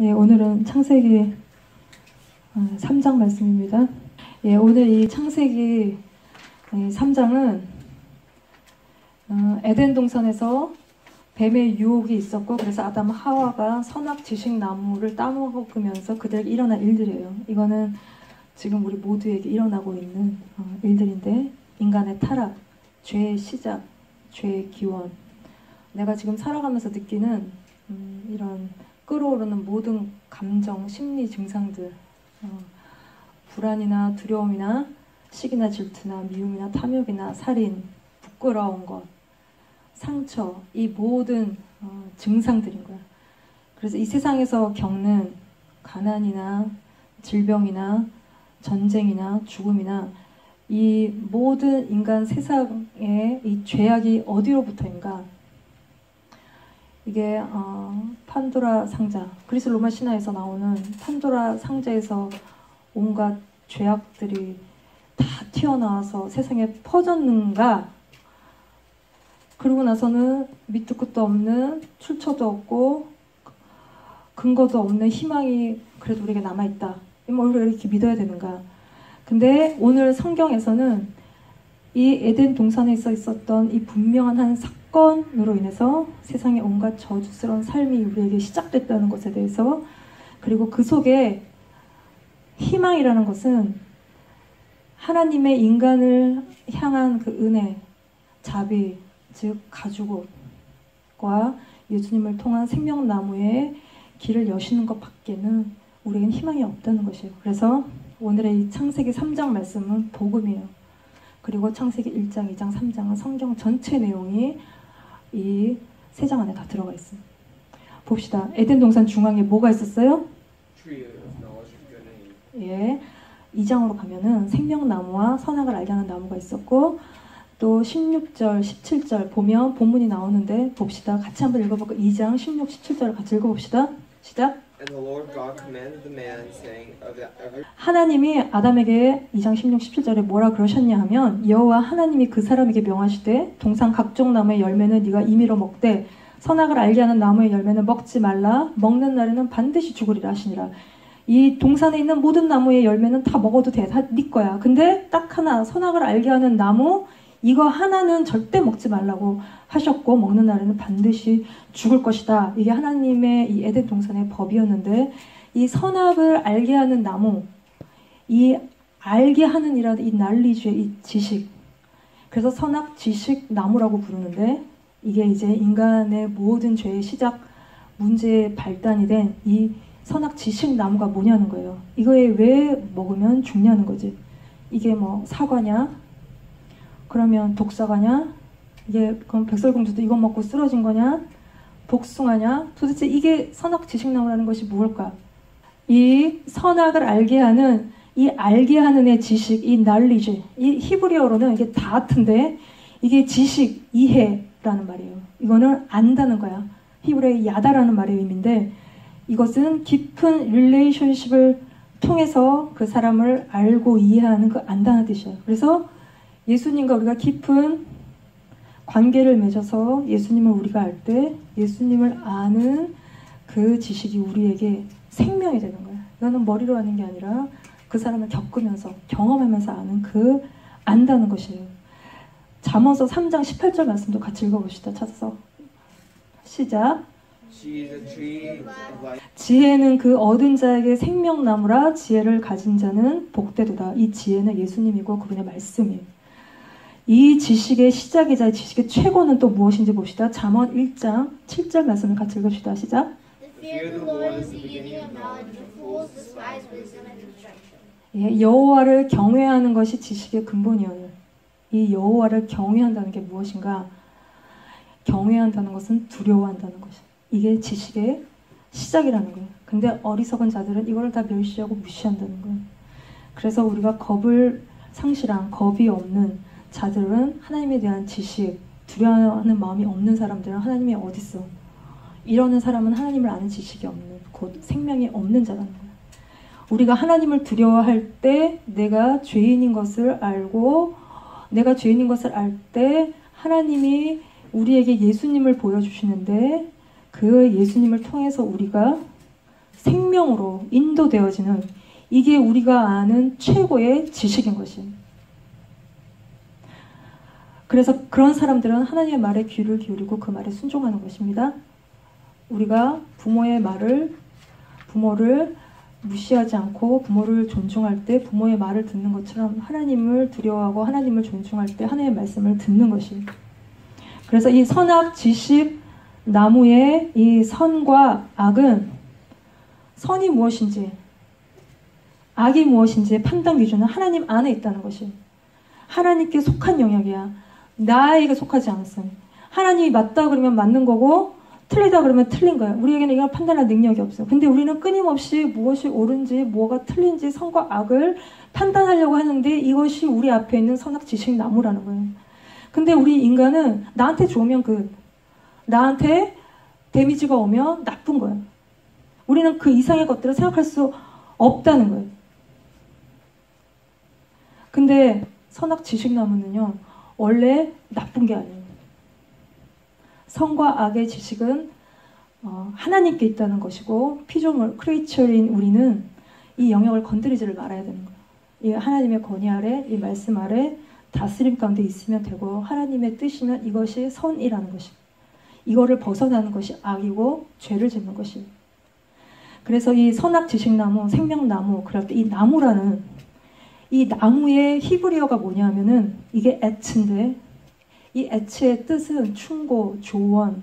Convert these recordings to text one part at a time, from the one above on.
예, 오늘은 창세기 3장 말씀입니다. 예, 오늘 이 창세기 3장은 에덴 동산에서 뱀의 유혹이 있었고, 그래서 아담 하와가 선악 지식 나무를 따먹으면서 그들에게 일어난 일들이에요. 이거는 지금 우리 모두에게 일어나고 있는 일들인데, 인간의 타락, 죄의 시작, 죄의 기원, 내가 지금 살아가면서 느끼는 이런 끌어오르는 모든 감정, 심리 증상들, 불안이나 두려움이나 시기나 질투나 미움이나 탐욕이나 살인, 부끄러운 것, 상처, 이 모든 증상들인 거야. 그래서 이 세상에서 겪는 가난이나 질병이나 전쟁이나 죽음이나 이 모든 인간 세상의 이 죄악이 어디로부터인가? 이게 판도라 상자, 그리스 로마 신화에서 나오는 판도라 상자에서 온갖 죄악들이 다 튀어나와서 세상에 퍼졌는가? 그러고 나서는 밑도 끝도 없는, 출처도 없고 근거도 없는 희망이 그래도 우리에게 남아있다. 우리가 이렇게 믿어야 되는가? 근데 오늘 성경에서는 이 에덴 동산에서 있었던 이 분명한 한 사건으로 인해서 세상에 온갖 저주스러운 삶이 우리에게 시작됐다는 것에 대해서, 그리고 그 속에 희망이라는 것은 하나님의 인간을 향한 그 은혜, 자비, 즉 가죽옷과 예수님을 통한 생명나무의 길을 여시는 것 밖에는 우리에겐 희망이 없다는 것이에요. 그래서 오늘의 이 창세기 3장 말씀은 복음이에요. 그리고 창세기 1장, 2장, 3장은 성경 전체 내용이 이 3장 안에 다 들어가 있어요. 봅시다. 에덴 동산 중앙에 뭐가 있었어요? 예, 2장으로 가면은 생명나무와 선악을 알게 하는 나무가 있었고, 또 16절, 17절 보면 본문이 나오는데 봅시다. 같이 한번 읽어볼까요? 2장 16, 17절을 같이 읽어봅시다. 시작. 하나님이 아담에게 2장 16, 17절에 뭐라 그러셨냐 하면, 여호와 하나님이 그 사람에게 명하시되 동산 각종 나무의 열매는 네가 임의로 먹되 선악을 알게 하는 나무의 열매는 먹지 말라. 먹는 날에는 반드시 죽으리라 하시니라. 이 동산에 있는 모든 나무의 열매는 다 먹어도 돼. 다 네 거야. 근데 딱 하나, 선악을 알게 하는 나무, 이거 하나는 절대 먹지 말라고 하셨고, 먹는 날에는 반드시 죽을 것이다. 이게 하나님의 이 에덴 동산의 법이었는데, 이 선악을 알게 하는 나무, 이 알게 하는 이라는 이 날리주의 이 지식, 그래서 선악 지식 나무라고 부르는데, 이게 이제 인간의 모든 죄의 시작, 문제의 발단이 된 이 선악 지식 나무가 뭐냐는 거예요. 이거에 왜 먹으면 죽냐는 거지. 이게 뭐 사과냐? 그러면 독사과냐? 이게 그럼 백설공주도 이거 먹고 쓰러진 거냐? 복숭아냐? 도대체 이게 선악 지식나무라는 것이 무엇일까? 이 선악을 알게 하는, 이 알게 하는 의 지식, 이 knowledge, 이 히브리어로는 이게 다트인데 이게 지식, 이해라는 말이에요. 이거는 안다는 거야. 히브리어의 야다라는 말의 의미인데, 이것은 깊은 릴레이션십을 통해서 그 사람을 알고 이해하는 그 안다는 뜻이에요. 그래서 예수님과 우리가 깊은 관계를 맺어서 예수님을 우리가 알 때 예수님을 아는 그 지식이 우리에게 생명이 되는 거예요. 이거는 머리로 아는 게 아니라 그 사람을 겪으면서 경험하면서 아는 그 안다는 것이에요. 잠언서 3장 18절 말씀도 같이 읽어봅시다. 찾아서 시작. 지혜는 그 얻은 자에게 생명나무라. 지혜를 가진 자는 복되도다. 이 지혜는 예수님이고 그분의 말씀이에요. 이 지식의 시작이자 지식의 최고는 또 무엇인지 봅시다. 잠언 1장 7절 말씀을 같이 읽읍시다. 시작. 예, 여호와를 경외하는 것이 지식의 근본이에요. 이 여호와를 경외한다는 게 무엇인가? 경외한다는 것은 두려워한다는 것이에요. 이게 지식의 시작이라는 거예요. 근데 어리석은 자들은 이걸 다 멸시하고 무시한다는 거예요. 그래서 우리가 겁을 상실한, 겁이 없는 자들은, 하나님에 대한 지식, 두려워하는 마음이 없는 사람들은 하나님이 어디 있어? 이러는 사람은 하나님을 아는 지식이 없는, 곧 생명이 없는 자라는 거예요. 우리가 하나님을 두려워할 때 내가 죄인인 것을 알고, 내가 죄인인 것을 알 때 하나님이 우리에게 예수님을 보여주시는데, 그 예수님을 통해서 우리가 생명으로 인도되어지는 이게 우리가 아는 최고의 지식인 것이. 그래서 그런 사람들은 하나님의 말에 귀를 기울이고 그 말에 순종하는 것입니다. 우리가 부모를 무시하지 않고 부모를 존중할 때 부모의 말을 듣는 것처럼 하나님을 두려워하고 하나님을 존중할 때 하나님의 말씀을 듣는 것이. 그래서 이 선악 지식 나무의 이 선과 악은 선이 무엇인지 악이 무엇인지의 판단 기준은 하나님 안에 있다는 것이. 하나님께 속한 영역이야. 나에게 속하지 않았어요. 하나님이 맞다 그러면 맞는 거고 틀리다 그러면 틀린 거야. 우리에게는 이걸 판단할 능력이 없어요. 근데 우리는 끊임없이 무엇이 옳은지 뭐가 틀린지 선과 악을 판단하려고 하는데 이것이 우리 앞에 있는 선악 지식 나무라는 거예요. 근데 우리 인간은 나한테 좋으면 나한테 데미지가 오면 나쁜 거예요. 우리는 그 이상의 것들을 생각할 수 없다는 거예요. 근데 선악 지식 나무는요, 원래 나쁜 게 아니에요. 선과 악의 지식은 하나님께 있다는 것이고 피조물, 크리처인 우리는 이 영역을 건드리지를 말아야 되는 거예요. 이 하나님의 권위 아래, 이 말씀 아래 다스림 가운데 있으면 되고 하나님의 뜻이면 이것이 선이라는 것이. 이거를 벗어나는 것이 악이고 죄를 짓는 것이. 그래서 이 선악 지식나무, 생명나무, 그럴 때 이 나무라는 이 나무의 히브리어가 뭐냐면은 이게 에츠인데 이 에츠의 뜻은 충고, 조언,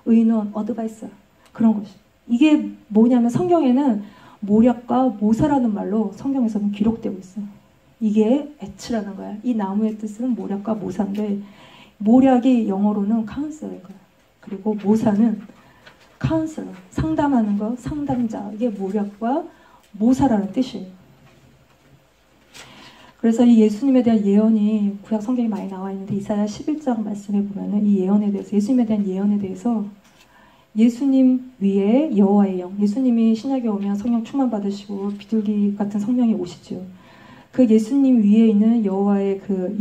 의논, 어드바이스 그런 것이. 이게 뭐냐면 성경에는 모략과 모사라는 말로 성경에서는 기록되고 있어요. 이게 에츠라는 거야. 이 나무의 뜻은 모략과 모사인데 모략이 영어로는 카운셀러인 거야. 그리고 모사는 카운셀러, 상담하는 거, 상담자. 이게 모략과 모사라는 뜻이에요. 그래서 이 예수님에 대한 예언이 구약 성경에 많이 나와 있는데 이사야 11장 말씀에 보면은 이 예언에 대해서 예수님에 대한 예언에 대해서 예수님 위에 여호와의 영, 예수님이 신약에 오면 성령 충만 받으시고 비둘기 같은 성령이 오시죠. 그 예수님 위에 있는 여호와의 그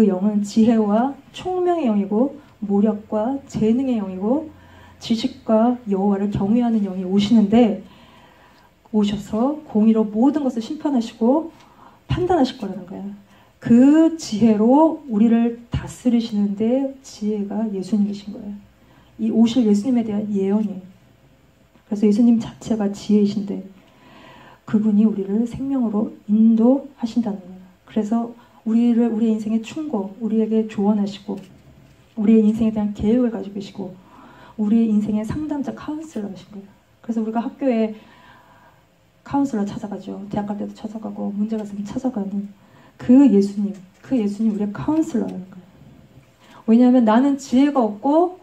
영은 지혜와 총명의 영이고 모략과 재능의 영이고 지식과 여호와를 경외하는 영이 오시는데 오셔서 공의로 모든 것을 심판하시고 판단하실 거라는 거예요. 그 지혜로 우리를 다스리시는데 지혜가 예수님이신 거예요. 이 오실 예수님에 대한 예언이에요. 그래서 예수님 자체가 지혜이신데 그분이 우리를 생명으로 인도하신다는 거예요. 그래서 우리의 인생의 충고, 우리에게 조언하시고 우리의 인생에 대한 계획을 가지고 계시고 우리의 인생의 상담자 카운슬러이신 거예요. 그래서 우리가 학교에 카운슬러 찾아가죠. 대학 갈 때도 찾아가고 문제가 있으면 찾아가는 그 예수님 우리의 카운슬러라는 거예요. 왜냐하면 나는 지혜가 없고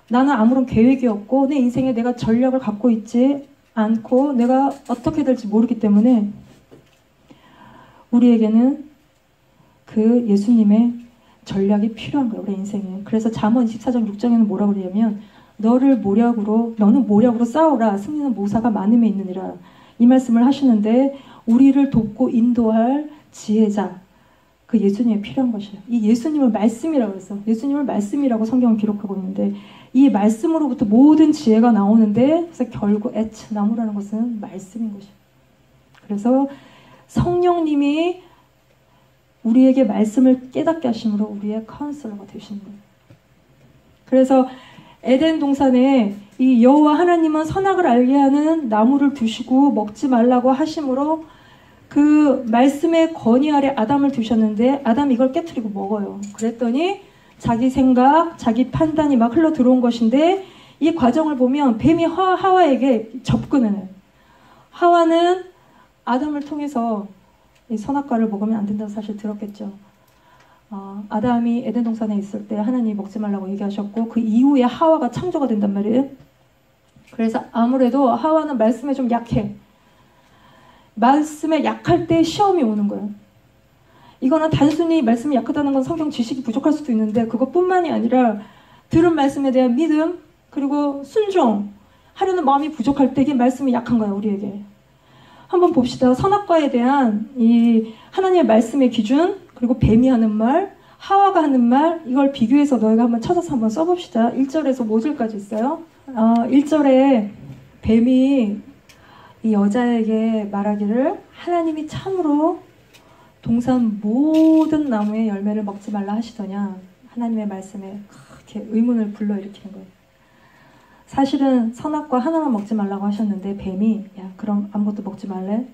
나는 아무런 계획이 없고 내 인생에 내가 전략을 갖고 있지 않고 내가 어떻게 될지 모르기 때문에 우리에게는 그 예수님의 전략이 필요한 거예요. 우리 인생에. 그래서 잠언 24장 6장에는 뭐라고 그러냐면 너는 모략으로 싸우라. 승리는 모사가 많음에 있느니라. 이 말씀을 하시는데 우리를 돕고 인도할 지혜자, 그 예수님이 필요한 것이에요. 이 예수님을 말씀이라고 해서 예수님을 말씀이라고 성경은 기록하고 있는데 이 말씀으로부터 모든 지혜가 나오는데 그래서 결국 나무라는 것은 말씀인 것이에요. 그래서 성령님이 우리에게 말씀을 깨닫게 하심으로 우리의 카운슬러가 되시는 거예요. 그래서 에덴 동산에 이 여호와 하나님은 선악을 알게 하는 나무를 두시고 먹지 말라고 하심으로 그 말씀의 권위 아래 아담을 두셨는데 아담이 이걸 깨트리고 먹어요. 그랬더니 자기 생각, 자기 판단이 막 흘러 들어온 것인데 이 과정을 보면 뱀이 하와에게 접근을 해요. 하와는 아담을 통해서 이 선악과를 먹으면 안 된다는 사실 들었겠죠. 아담이 에덴 동산에 있을 때 하나님이 먹지 말라고 얘기하셨고 그 이후에 하와가 창조가 된단 말이에요. 그래서 아무래도 하와는 말씀에 좀 약해. 말씀에 약할 때 시험이 오는 거예요. 이거는 단순히 말씀이 약하다는 건 성경 지식이 부족할 수도 있는데 그것뿐만이 아니라 들은 말씀에 대한 믿음 그리고 순종 하려는 마음이 부족할 때 이게 말씀이 약한 거예요. 우리에게. 한번 봅시다. 선악과에 대한 이 하나님의 말씀의 기준 그리고 뱀이 하는 말 하와가 하는 말 이걸 비교해서 너희가 한번 찾아서 한번 써봅시다. 1절에서 5절까지 있어요. 1절에 뱀이 이 여자에게 말하기를 하나님이 참으로 동산 모든 나무의 열매를 먹지 말라 하시더냐. 하나님의 말씀에 그렇게 의문을 불러일으키는 거예요. 사실은 선악과 하나만 먹지 말라고 하셨는데 뱀이 야 그럼 아무것도 먹지 말래?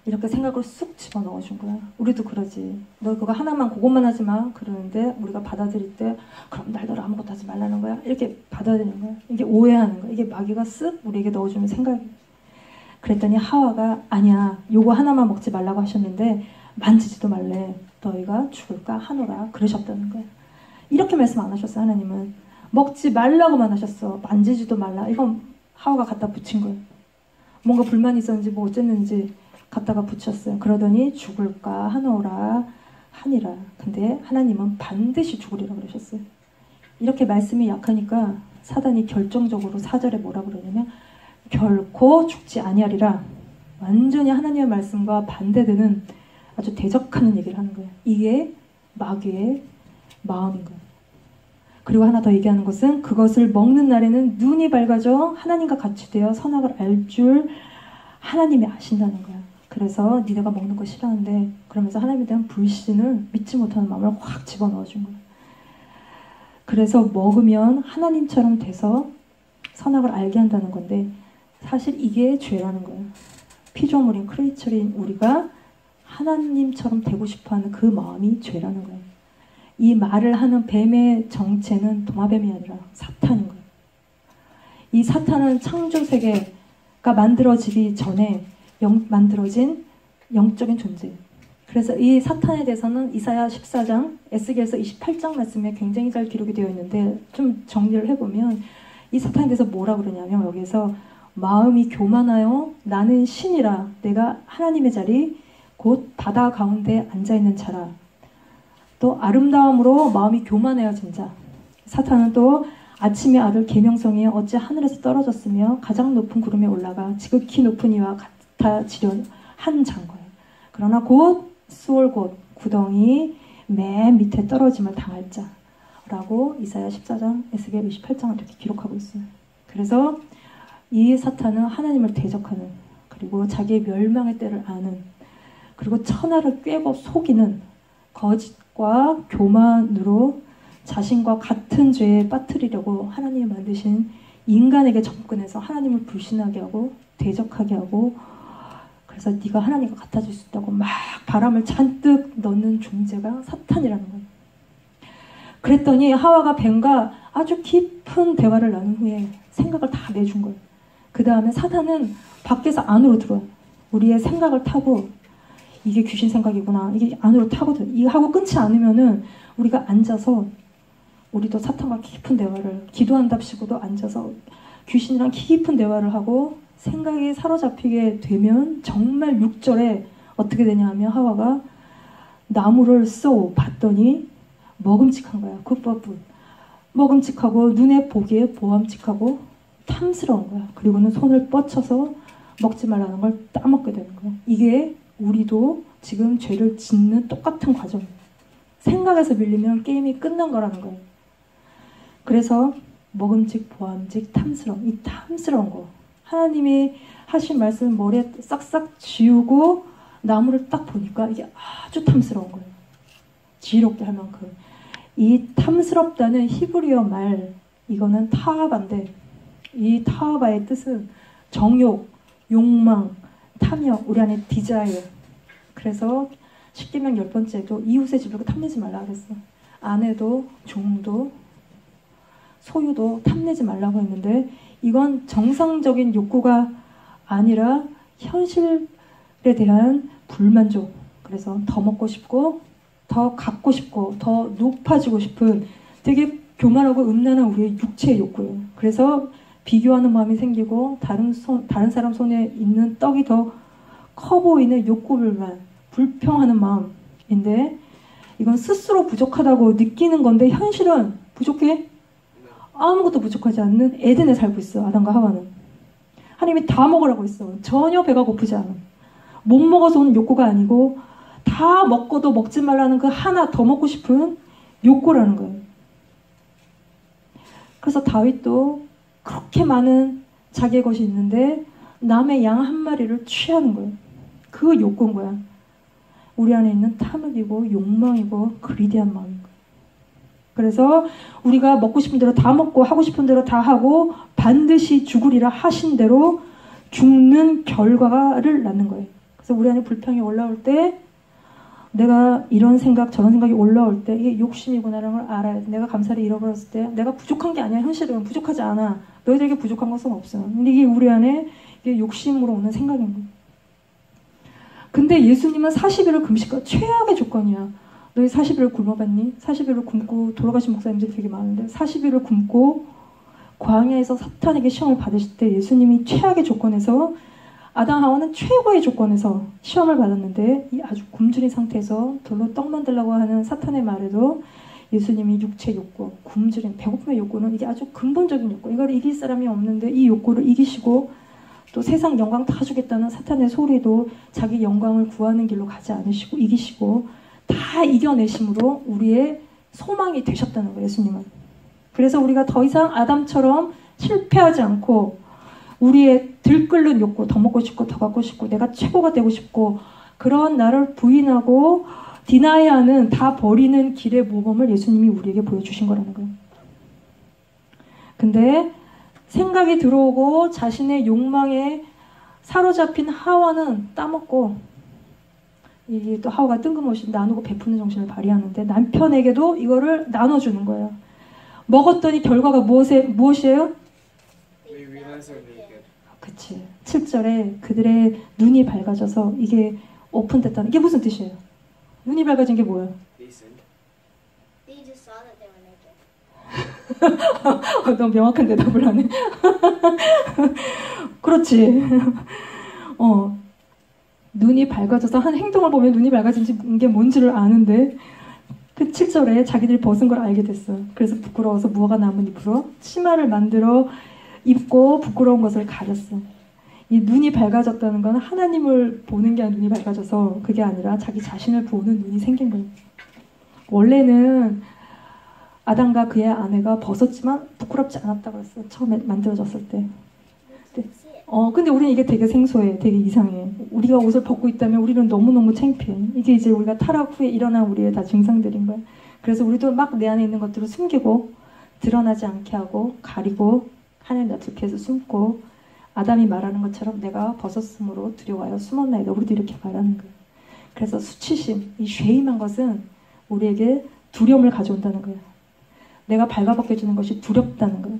이렇게 생각을 쑥 집어넣어 준 거야. 우리도 그러지. 너 그거 하나만 그것만 하지 마. 그러는데 우리가 받아들일 때 그럼 날더러 아무것도 하지 말라는 거야. 이렇게 받아들이는 거야. 이게 오해하는 거야. 이게 마귀가 쓱 우리에게 넣어주는 생각이. 그랬더니 하와가 아니야. 요거 하나만 먹지 말라고 하셨는데 만지지도 말래. 너희가 죽을까 하노라. 그러셨다는 거야. 이렇게 말씀 안 하셨어. 하나님은. 먹지 말라고만 하셨어. 만지지도 말라. 이건 하와가 갖다 붙인 거예요. 뭔가 불만이 있었는지 뭐 어쨌는지 갖다가 붙였어요. 그러더니 죽을까 하노라 하니라. 근데 하나님은 반드시 죽으리라 그러셨어요. 이렇게 말씀이 약하니까 사단이 결정적으로 4절에 뭐라 그러냐면 결코 죽지 아니하리라. 완전히 하나님의 말씀과 반대되는 아주 대적하는 얘기를 하는 거예요. 이게 마귀의 마음인 거예요. 그리고 하나 더 얘기하는 것은 그것을 먹는 날에는 눈이 밝아져 하나님과 같이 되어 선악을 알 줄 하나님이 아신다는 거야. 그래서 니네가 먹는 거 싫어하는데 그러면서 하나님에 대한 불신을 믿지 못하는 마음을 확 집어넣어준 거야. 그래서 먹으면 하나님처럼 돼서 선악을 알게 한다는 건데 사실 이게 죄라는 거예요. 피조물인 크리처린 우리가 하나님처럼 되고 싶어하는 그 마음이 죄라는 거예요. 이 말을 하는 뱀의 정체는 도마뱀이 아니라 사탄인 거예요. 이 사탄은 창조세계가 만들어지기 전에 만들어진 영적인 존재예요. 그래서 이 사탄에 대해서는 이사야 14장, 에스겔서 28장 말씀에 굉장히 잘 기록이 되어 있는데 좀 정리를 해보면 이 사탄에 대해서 뭐라 그러냐면 여기서 마음이 교만하여 나는 신이라 내가 하나님의 자리 곧 바다 가운데 앉아있는 자라. 또 아름다움으로 마음이 교만해진 자. 사탄은 또 아침의 아들 계명성이 어찌 하늘에서 떨어졌으며 가장 높은 구름에 올라가 지극히 높은 이와 같아지려 한 자인 거예요. 그러나 곧 수월 곧 구덩이 맨 밑에 떨어짐을 당할 자라고 이사야 14장, 에스겔 28장을 이렇게 기록하고 있어요. 그래서 이 사탄은 하나님을 대적하는 그리고 자기의 멸망의 때를 아는 그리고 천하를 꿰고 속이는 거짓과 교만으로 자신과 같은 죄에 빠뜨리려고 하나님이 만드신 인간에게 접근해서 하나님을 불신하게 하고 대적하게 하고 그래서 네가 하나님과 같아질 수 있다고 막 바람을 잔뜩 넣는 존재가 사탄이라는 거예요. 그랬더니 하와가 뱀과 아주 깊은 대화를 나눈 후에 생각을 다 내준 거예요. 그 다음에 사탄은 밖에서 안으로 들어와요. 우리의 생각을 타고 이게 귀신 생각이구나. 이게 안으로 타거든. 이거 하고 끊지 않으면은 우리가 앉아서 우리도 사탄과 깊은 대화를 기도한답시고도 앉아서 귀신이랑 깊은 대화를 하고 생각이 사로잡히게 되면 정말 6절에 어떻게 되냐 하면 하와가 나무를 봤더니 먹음직한 거야. 굿버분. 먹음직하고 눈에 보기에 보암직하고 탐스러운 거야. 그리고는 손을 뻗쳐서 먹지 말라는 걸 따먹게 되는 거야. 이게 우리도 지금 죄를 짓는 똑같은 과정이에요. 생각에서 밀리면 게임이 끝난 거라는 거예요. 그래서 먹음직, 보암직, 탐스러움. 이 탐스러운 거. 하나님이 하신 말씀을 머리에 싹싹 지우고 나무를 딱 보니까 이게 아주 탐스러운 거예요. 지혜롭게 할 만큼. 이 탐스럽다는 히브리어 말, 이거는 타하바인데 이 타하바의 뜻은 정욕, 욕망, 탐욕, 우리 안에 디자이어. 그래서 십계명 10번째도 이웃의 집을 탐내지 말라 그랬어. 아내도 종도 소유도 탐내지 말라고 했는데 이건 정상적인 욕구가 아니라 현실에 대한 불만족. 그래서 더 먹고 싶고 더 갖고 싶고 더 높아지고 싶은 되게 교만하고 음란한 우리의 육체의 욕구예요. 그래서 비교하는 마음이 생기고 다른 사람 손에 있는 떡이 더 커 보이는 욕구불만, 불평하는 마음인데 이건 스스로 부족하다고 느끼는 건데 현실은 부족해? 아무것도 부족하지 않는 에덴에 살고 있어. 아담과 하와는. 하나님이 다 먹으라고 했어. 전혀 배가 고프지 않아. 못 먹어서 오는 욕구가 아니고 다 먹고도 먹지 말라는 그 하나 더 먹고 싶은 욕구라는 거예요. 그래서 다윗도 그렇게 많은 자기의 것이 있는데 남의 양 한 마리를 취하는 거예요. 그 욕구인 거야. 우리 안에 있는 탐욕이고 욕망이고 그리디한 마음인 거예요. 그래서 우리가 먹고 싶은 대로 다 먹고 하고 싶은 대로 다 하고 반드시 죽으리라 하신 대로 죽는 결과를 낳는 거예요. 그래서 우리 안에 불평이 올라올 때 내가 이런 생각 저런 생각이 올라올 때 이게 욕심이구나라는 걸 알아야 돼. 내가 감사를 잃어버렸을 때 내가 부족한 게 아니야. 현실은 부족하지 않아. 너희들에게 부족한 것은 없어. 근데 이게 우리 안에 이게 욕심으로 오는 생각인 거예요. 근데 예수님은 40일을 금식과 최악의 조건이야. 너희 40일을 굶어봤니? 40일을 굶고 돌아가신 목사님들이 되게 많은데 40일을 굶고 광야에서 사탄에게 시험을 받으실 때 예수님이 최악의 조건에서 아담 하와는 최고의 조건에서 시험을 받았는데 이 아주 굶주린 상태에서 돌로 떡 만들라고 하는 사탄의 말에도 예수님이 육체 욕구, 굶주린 배고픔의 욕구는 이게 아주 근본적인 욕구. 이걸 이길 사람이 없는데 이 욕구를 이기시고 또 세상 영광 다 주겠다는 사탄의 소리도 자기 영광을 구하는 길로 가지 않으시고 이기시고 다 이겨내심으로 우리의 소망이 되셨다는 거예요. 예수님은. 그래서 우리가 더 이상 아담처럼 실패하지 않고 우리의 들끓는 욕구, 더 먹고 싶고 더 갖고 싶고 내가 최고가 되고 싶고 그런 나를 부인하고 디나이하는 다 버리는 길의 모범을 예수님이 우리에게 보여주신 거라는 거예요. 근데 생각이 들어오고 자신의 욕망에 사로잡힌 하와는 따먹고 이게 또 하와가 뜬금없이 나누고 베푸는 정신을 발휘하는데 남편에게도 이거를 나눠주는 거예요. 먹었더니 결과가 무엇이에요? 그치. 7절에 그들의 눈이 밝아져서 이게 오픈됐다는 이게 무슨 뜻이에요? 눈이 밝아진 게 뭐예요? 너무 명확한 대답을 하네. 그렇지. 눈이 밝아져서 한 행동을 보면 눈이 밝아진 게 뭔지를 아는데 그 7절에 자기들이 벗은 걸 알게 됐어. 그래서 부끄러워서 무화과 나무 잎으로 치마를 만들어 입고 부끄러운 것을 가렸어. 이 눈이 밝아졌다는 건 하나님을 보는 게 눈이 밝아져서 그게 아니라 자기 자신을 보는 눈이 생긴 거예요. 원래는 아담과 그의 아내가 벗었지만 부끄럽지 않았다고 했어. 처음에 만들어졌을 때. 근데 우리는 이게 되게 생소해. 되게 이상해. 우리가 옷을 벗고 있다면 우리는 너무너무 창피해. 이게 이제 우리가 타락 후에 일어난 우리의 다 증상들인 거야. 그래서 우리도 막 내 안에 있는 것들을 숨기고 드러나지 않게 하고 가리고 하늘 낯을 피해서 숨고 아담이 말하는 것처럼 내가 벗었으므로 두려워하여 숨었나이다. 우리도 이렇게 말하는 거예요. 그래서 수치심, 이 쉐임한 것은 우리에게 두려움을 가져온다는 거예요. 내가 발가벗겨주는 것이 두렵다는 거예요.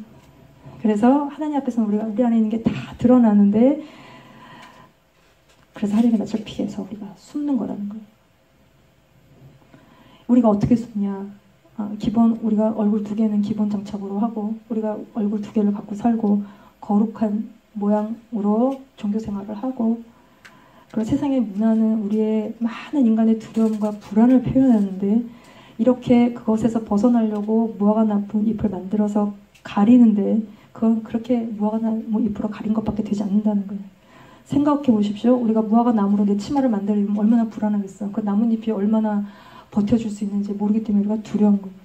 그래서 하나님 앞에서는 우리가 우리 안에 있는 게 다 드러나는데 그래서 하나님의 낯을 피해서 우리가 숨는 거라는 거예요. 우리가 어떻게 숨냐? 기본 우리가 얼굴 2개는 기본 장착으로 하고 우리가 얼굴 2개를 갖고 살고 거룩한 모양으로 종교 생활을 하고 그리고 세상의 문화는 우리의 많은 인간의 두려움과 불안을 표현하는데 이렇게 그것에서 벗어나려고 무화과 나무 잎을 만들어서 가리는데 그건 그렇게 무화과 나무 잎으로 가린 것밖에 되지 않는다는 거예요. 생각해 보십시오. 우리가 무화과 나무로 내 치마를 만들면 얼마나 불안하겠어. 그 나뭇잎이 얼마나 버텨줄 수 있는지 모르기 때문에 우리가 두려운 거예요.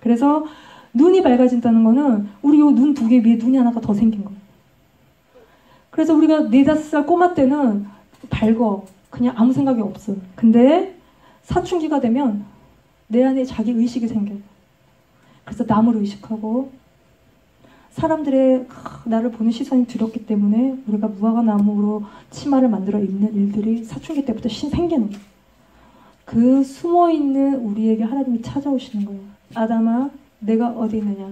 그래서 눈이 밝아진다는 거는 우리 요 눈 2개 위에 눈이 하나가 더 생긴 거예요. 그래서 우리가 4-5살 꼬마 때는 밝어. 그냥 아무 생각이 없어. 근데 사춘기가 되면 내 안에 자기 의식이 생겨요. 그래서 남을 의식하고 사람들의 나를 보는 시선이 두렵기 때문에 우리가 무화과 나무로 치마를 만들어 입는 일들이 사춘기 때부터 생기는 거예요. 그 숨어있는 우리에게 하나님이 찾아오시는 거예요. 아담아, 내가 어디 있느냐?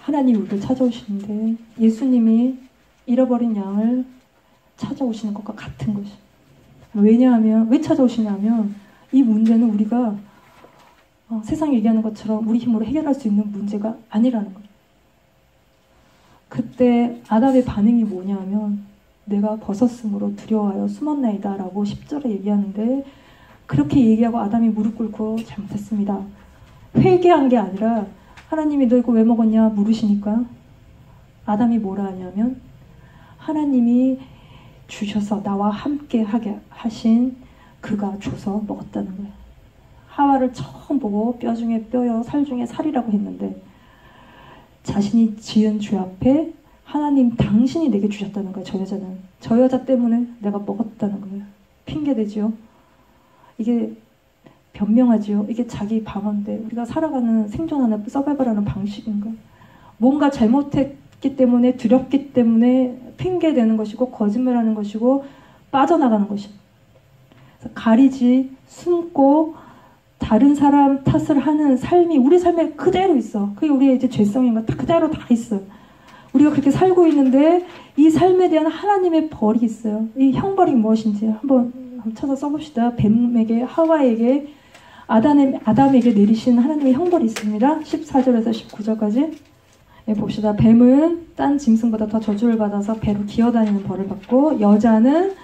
하나님이 우리를 찾아오시는데 예수님이 잃어버린 양을 찾아오시는 것과 같은 것이에요. 왜냐하면 왜 찾아오시냐면 이 문제는 우리가 세상이 얘기하는 것처럼 우리 힘으로 해결할 수 있는 문제가 아니라는 거예요. 그때 아담의 반응이 뭐냐면 내가 벗었으므로 두려워하여 숨었나이다 라고 10절에 얘기하는데 그렇게 얘기하고 아담이 무릎 꿇고 잘못했습니다. 회개한 게 아니라 하나님이 너 이거 왜 먹었냐 물으시니까 아담이 뭐라 하냐면 하나님이 주셔서 나와 함께 하게 하신 그가 줘서 먹었다는 거예요. 하와를 처음 보고 뼈 중에 뼈요 살 중에 살이라고 했는데 자신이 지은 죄 앞에 하나님 당신이 내게 주셨다는 거예요. 저 여자는. 저 여자 때문에 내가 먹었다는 거예요. 핑계대죠. 이게 변명하지요. 이게 자기 방어인데 우리가 살아가는 생존하는 서바이벌하는 방식인 거예요. 뭔가 잘못했기 때문에 두렵기 때문에 핑계대는 것이고 거짓말하는 것이고 빠져나가는 것이에요. 가리지 숨고 다른 사람 탓을 하는 삶이 우리 삶에 그대로 있어. 그게 우리의 이제 죄성인 거 다 그대로 다 있어. 우리가 그렇게 살고 있는데 이 삶에 대한 하나님의 벌이 있어요. 이 형벌이 무엇인지 한번 찾아 써봅시다. 뱀에게 하와에게 아담에게 내리신 하나님의 형벌이 있습니다. 14절에서 19절까지 봅시다. 뱀은 딴 짐승보다 더 저주를 받아서 배로 기어다니는 벌을 받고 여자는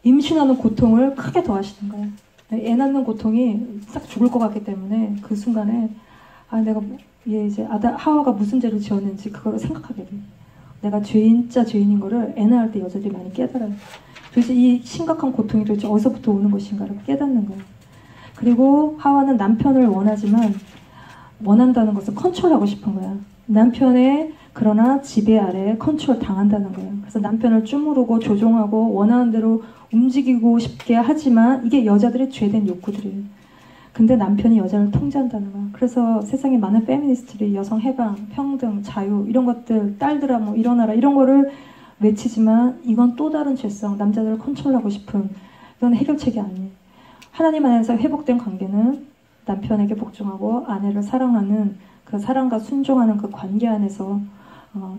임신하는 고통을 크게 더하시는 거예요. 애 낳는 고통이 싹 죽을 것 같기 때문에 그 순간에 내가 얘 이제 하와가 무슨 죄를 지었는지 그걸 생각하게 돼요. 내가 진짜 죄인인 거를 애 낳을 때 여자들이 많이 깨달아요. 그래서 이 심각한 고통이 도대체 어디서부터 오는 것인가를 깨닫는 거예요. 그리고 하와는 남편을 원하지만 원한다는 것은 컨트롤하고 싶은 거야. 남편의 그러나 지배 아래 컨트롤 당한다는 거예요. 그래서 남편을 주무르고 조종하고 원하는 대로 움직이고 싶게 하지만 이게 여자들의 죄된 욕구들이에요. 근데 남편이 여자를 통제한다는 거야. 그래서 세상에 많은 페미니스트들이 여성 해방, 평등, 자유 이런 것들 딸들아 뭐 일어나라 이런 거를 외치지만 이건 또 다른 죄성, 남자들을 컨트롤하고 싶은 이건 해결책이 아니에요. 하나님 안에서 회복된 관계는 남편에게 복종하고 아내를 사랑하는 그 사랑과 순종하는 그 관계 안에서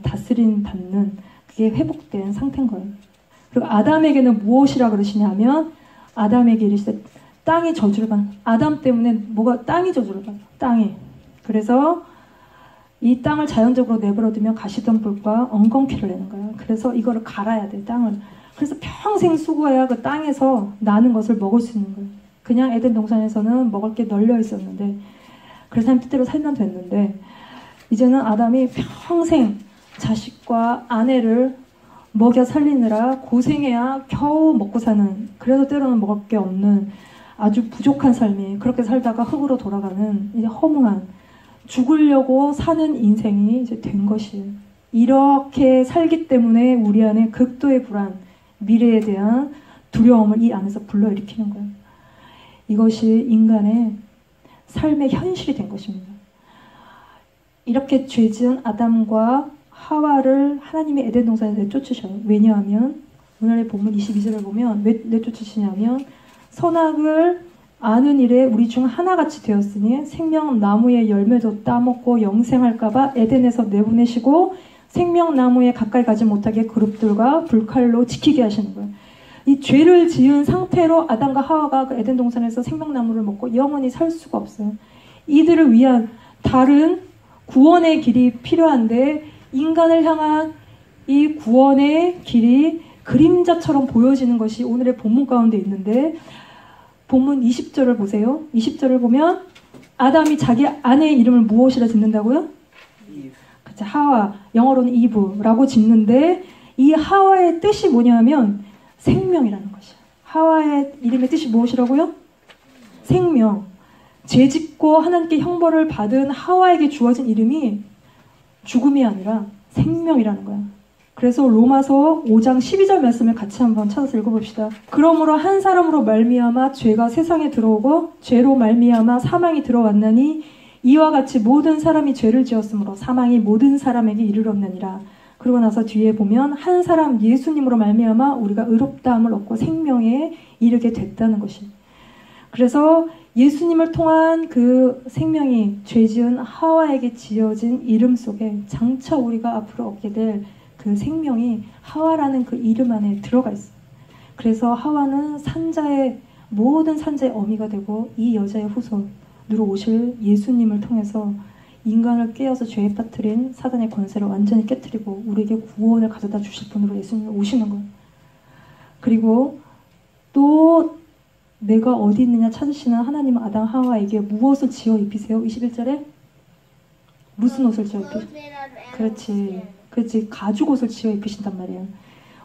다스림 받는 그게 회복된 상태인 거예요. 그리고 아담에게는 무엇이라 그러시냐면 아담에게 이르시되 땅이 저주를 받아. 아담 때문에 땅이 저주를 받아. 땅이. 그래서 이 땅을 자연적으로 내버려두면 가시덤불과 엉겅퀴를 내는 거예요. 그래서 이거를 갈아야 돼, 땅을. 그래서 평생 수고해야 그 땅에서 나는 것을 먹을 수 있는 거예요. 그냥 에덴 동산에서는 먹을 게 널려 있었는데 그래서 하나님 뜻대로 살면 됐는데 이제는 아담이 평생 자식과 아내를 먹여 살리느라 고생해야 겨우 먹고 사는, 그래도 때로는 먹을 게 없는 아주 부족한 삶이, 그렇게 살다가 흙으로 돌아가는 이제 허무한 죽으려고 사는 인생이 이제 된 것이에요. 이렇게 살기 때문에 우리 안에 극도의 불안, 미래에 대한 두려움을 이 안에서 불러일으키는 거예요. 이것이 인간의 삶의 현실이 된 것입니다. 이렇게 죄지은 아담과 하와를 하나님의 에덴 동산에서 내쫓으셔요. 왜냐하면 오늘의 본문 22절을 보면 왜 내쫓으시냐면 선악을 아는 일에 우리 중 하나같이 되었으니 생명나무의 열매도 따먹고 영생할까봐 에덴에서 내보내시고 생명나무에 가까이 가지 못하게 그룹들과 불칼로 지키게 하시는 거예요. 이 죄를 지은 상태로 아담과 하와가 그 에덴 동산에서 생명나무를 먹고 영원히 살 수가 없어요. 이들을 위한 다른 구원의 길이 필요한데 인간을 향한 이 구원의 길이 그림자처럼 보여지는 것이 오늘의 본문 가운데 있는데 본문 20절을 보세요. 20절을 보면 아담이 자기 아내의 이름을 무엇이라 짓는다고요? 그쵸, 하와, 영어로는 이브라고 짓는데 이 하와의 뜻이 뭐냐면 생명이라는 것이에요. 하와의 이름의 뜻이 무엇이라고요? 생명. 죄짓고 하나님께 형벌을 받은 하와에게 주어진 이름이 죽음이 아니라 생명이라는 거야. 그래서 로마서 5장 12절 말씀을 같이 한번 찾아서 읽어봅시다. 그러므로 한 사람으로 말미암아 죄가 세상에 들어오고 죄로 말미암아 사망이 들어왔나니 이와 같이 모든 사람이 죄를 지었으므로 사망이 모든 사람에게 이르렀느니라. 그러고 나서 뒤에 보면 한 사람 예수님으로 말미암아 우리가 의롭다함을 얻고 생명에 이르게 됐다는 것입니다. 그래서 예수님을 통한 그 생명이 죄지은 하와에게 지어진 이름 속에 장차 우리가 앞으로 얻게 될 그 생명이 하와라는 그 이름 안에 들어가 있어요. 그래서 하와는 모든 산자의 어미가 되고 이 여자의 후손으로 오실 예수님을 통해서 인간을 깨어서 죄에 빠뜨린 사단의 권세를 완전히 깨뜨리고 우리에게 구원을 가져다 주실 분으로 예수님이 오시는 거예요. 그리고 또 내가 어디 있느냐 찾으시는 하나님은 아담 하와에게 무엇을 지어 입히세요? 21절에 무슨 옷을 지어 입히세요? 그렇지. 가죽 옷을 지어 입히신단 말이에요.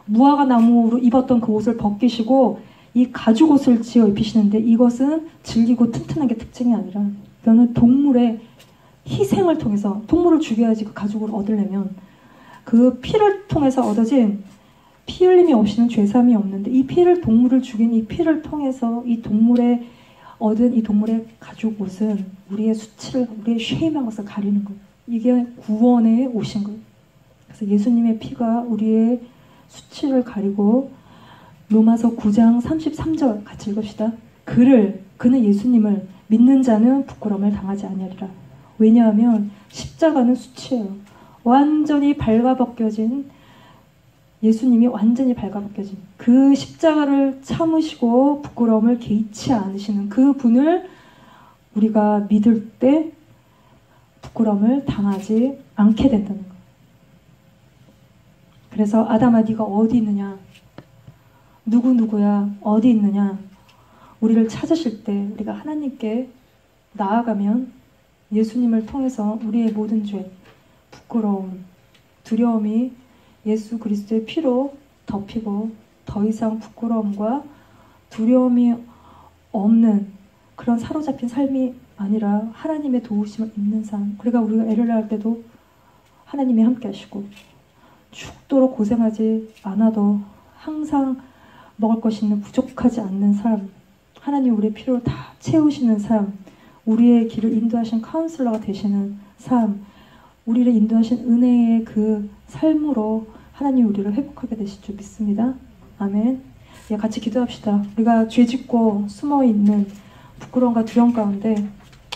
무화과 나무로 입었던 그 옷을 벗기시고 이 가죽 옷을 지어 입히시는데 이것은 질기고 튼튼한 게 특징이 아니라 이거는 동물의 희생을 통해서 동물을 죽여야지 그 가족을 얻으려면 그 피를 통해서 얻어진 피 흘림이 없이는 죄사함이 없는데 이 피를 동물을 죽인 이 피를 통해서 이 동물의 얻은 이 동물의 가죽 옷은 우리의 수치를 우리의 쉐임한 것을 가리는 거예요. 이게 구원에 오신 거예요. 그래서 예수님의 피가 우리의 수치를 가리고 로마서 9장 33절 같이 읽읍시다. 그는 예수님을 믿는 자는 부끄러움을 당하지 아니하리라. 왜냐하면 십자가는 수치예요. 완전히 발가벗겨진 예수님이 완전히 발가벗겨진 그 십자가를 참으시고 부끄러움을 개의치 않으시는 그 분을 우리가 믿을 때 부끄러움을 당하지 않게 된다는 거예요. 그래서 아담아 네가 어디 있느냐? 누구야? 어디 있느냐? 우리를 찾으실 때 우리가 하나님께 나아가면 예수님을 통해서 우리의 모든 죄, 부끄러움, 두려움이 예수 그리스도의 피로 덮이고 더 이상 부끄러움과 두려움이 없는 그런 사로잡힌 삶이 아니라 하나님의 도우심을 입는 삶. 그러니까 우리가 애를 낳을 때도 하나님이 함께 하시고 죽도록 고생하지 않아도 항상 먹을 것이 있는 부족하지 않는 삶. 하나님 우리의 필요를 다 채우시는 삶. 우리의 길을 인도하신 카운슬러가 되시는 삶. 우리를 인도하신 은혜의 그 삶으로 하나님 우리를 회복하게 되실 줄 믿습니다. 아멘. 예, 같이 기도합시다. 우리가 죄짓고 숨어있는 부끄러움과 두려움 가운데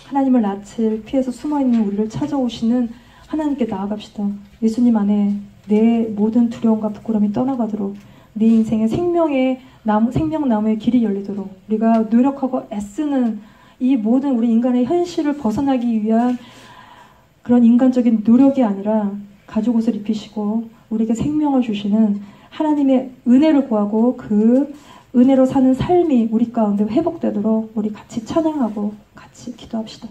하나님을 낯을 피해서 숨어있는 우리를 찾아오시는 하나님께 나아갑시다. 예수님 안에 내 모든 두려움과 부끄러움이 떠나가도록 내 인생의 생명나무의 길이 열리도록 우리가 노력하고 애쓰는 이 모든 우리 인간의 현실을 벗어나기 위한 그런 인간적인 노력이 아니라 가죽 옷을 입히시고 우리에게 생명을 주시는 하나님의 은혜를 구하고 그 은혜로 사는 삶이 우리 가운데 회복되도록 우리 같이 찬양하고 같이 기도합시다.